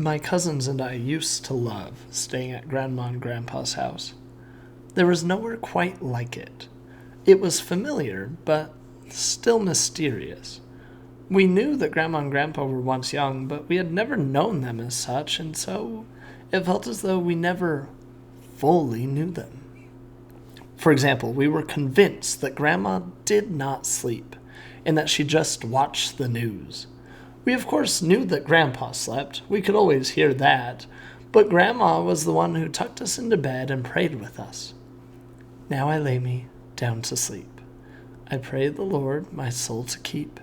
My cousins and I used to love staying at Grandma and Grandpa's house. There was nowhere quite like it. It was familiar, but still mysterious. We knew that Grandma and Grandpa were once young, but we had never known them as such, and so it felt as though we never fully knew them. For example, we were convinced that Grandma did not sleep, and that she just watched the news. We, of course, knew that Grandpa slept. We could always hear that. But Grandma was the one who tucked us into bed and prayed with us. Now I lay me down to sleep. I pray the Lord my soul to keep.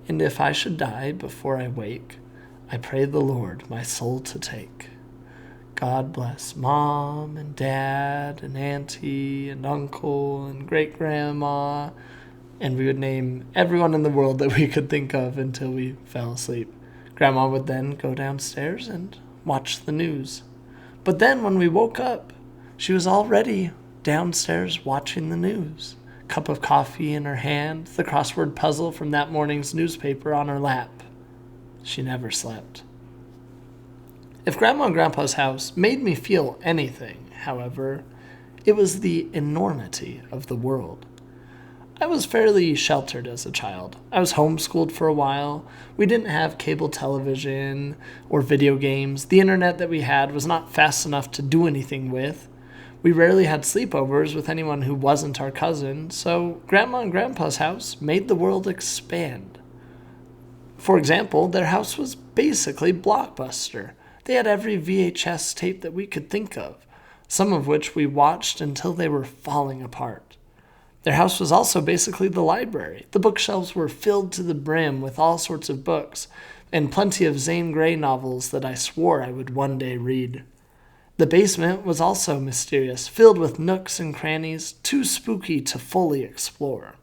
And if I should die before I wake, I pray the Lord my soul to take. God bless Mom and Dad and Auntie and Uncle and Great-Grandma, and we would name everyone in the world that we could think of until we fell asleep. Grandma would then go downstairs and watch the news. But then when we woke up, she was already downstairs watching the news. Cup of coffee in her hand, the crossword puzzle from that morning's newspaper on her lap. She never slept. If Grandma and Grandpa's house made me feel anything, however, it was the enormity of the world. I was fairly sheltered as a child. I was homeschooled for a while. We didn't have cable television or video games. The internet that we had was not fast enough to do anything with. We rarely had sleepovers with anyone who wasn't our cousin, so Grandma and Grandpa's house made the world expand. For example, their house was basically Blockbuster. They had every VHS tape that we could think of, some of which we watched until they were falling apart. Their house was also basically the library. The bookshelves were filled to the brim with all sorts of books, and plenty of Zane Grey novels that I swore I would one day read. The basement was also mysterious, filled with nooks and crannies, too spooky to fully explore.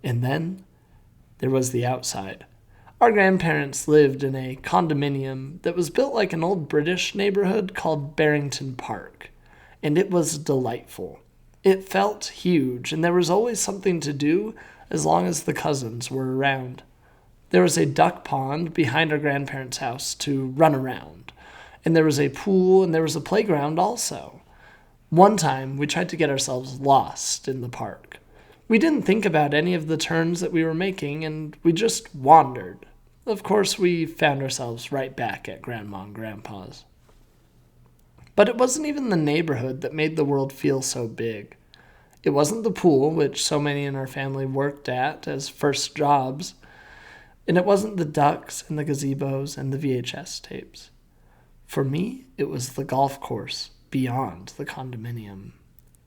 And then there was the outside. Our grandparents lived in a condominium that was built like an old British neighborhood called Barrington Park, and it was delightful. It felt huge, and there was always something to do as long as the cousins were around. There was a duck pond behind our grandparents' house to run around, and there was a pool, and there was a playground also. One time, we tried to get ourselves lost in the park. We didn't think about any of the turns that we were making, and we just wandered. Of course, we found ourselves right back at Grandma and Grandpa's. But it wasn't even the neighborhood that made the world feel so big. It wasn't the pool, which so many in our family worked at as first jobs, and it wasn't the ducks and the gazebos and the VHS tapes. For me, it was the golf course beyond the condominium.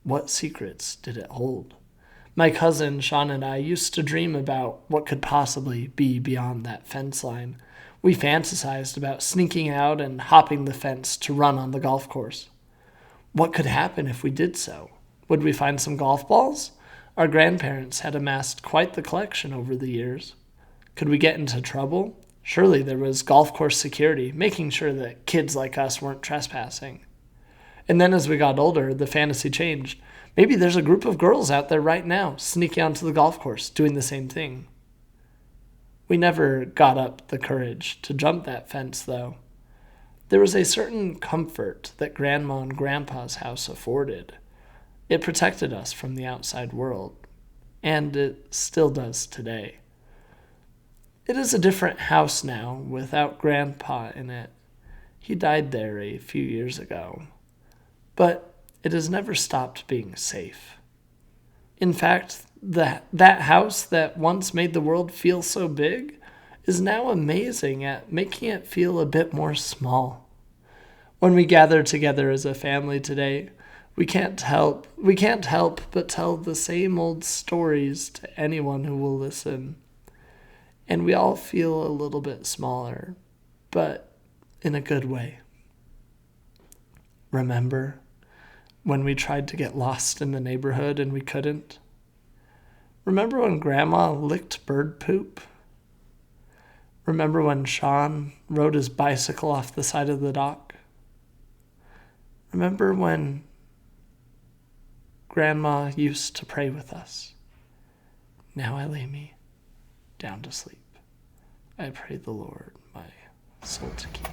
What secrets did it hold? My cousin Sean and I used to dream about what could possibly be beyond that fence line. We fantasized about sneaking out and hopping the fence to run on the golf course. What could happen if we did so? Would we find some golf balls? Our grandparents had amassed quite the collection over the years. Could we get into trouble? Surely there was golf course security, making sure that kids like us weren't trespassing. And then as we got older, the fantasy changed. Maybe there's a group of girls out there right now, sneaking onto the golf course, doing the same thing. We never got up the courage to jump that fence, though. There was a certain comfort that Grandma and Grandpa's house afforded. It protected us from the outside world, and it still does today. It is a different house now, without Grandpa in it. He died there a few years ago. But it has never stopped being safe. In fact, that house that once made the world feel so big is now amazing at making it feel a bit more small. When we gather together as a family today, we can't help but tell the same old stories to anyone who will listen. And we all feel a little bit smaller, but in a good way. Remember when we tried to get lost in the neighborhood and we couldn't? Remember when Grandma licked bird poop? Remember when Sean rode his bicycle off the side of the dock? Remember when Grandma used to pray with us? Now I lay me down to sleep. I pray the Lord my soul to keep.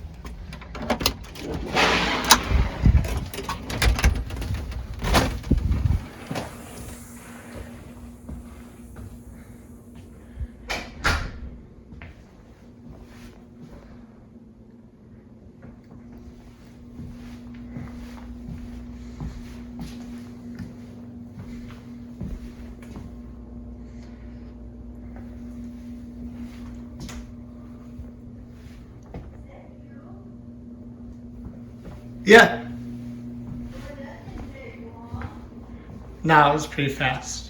Yeah. No, it was pretty fast.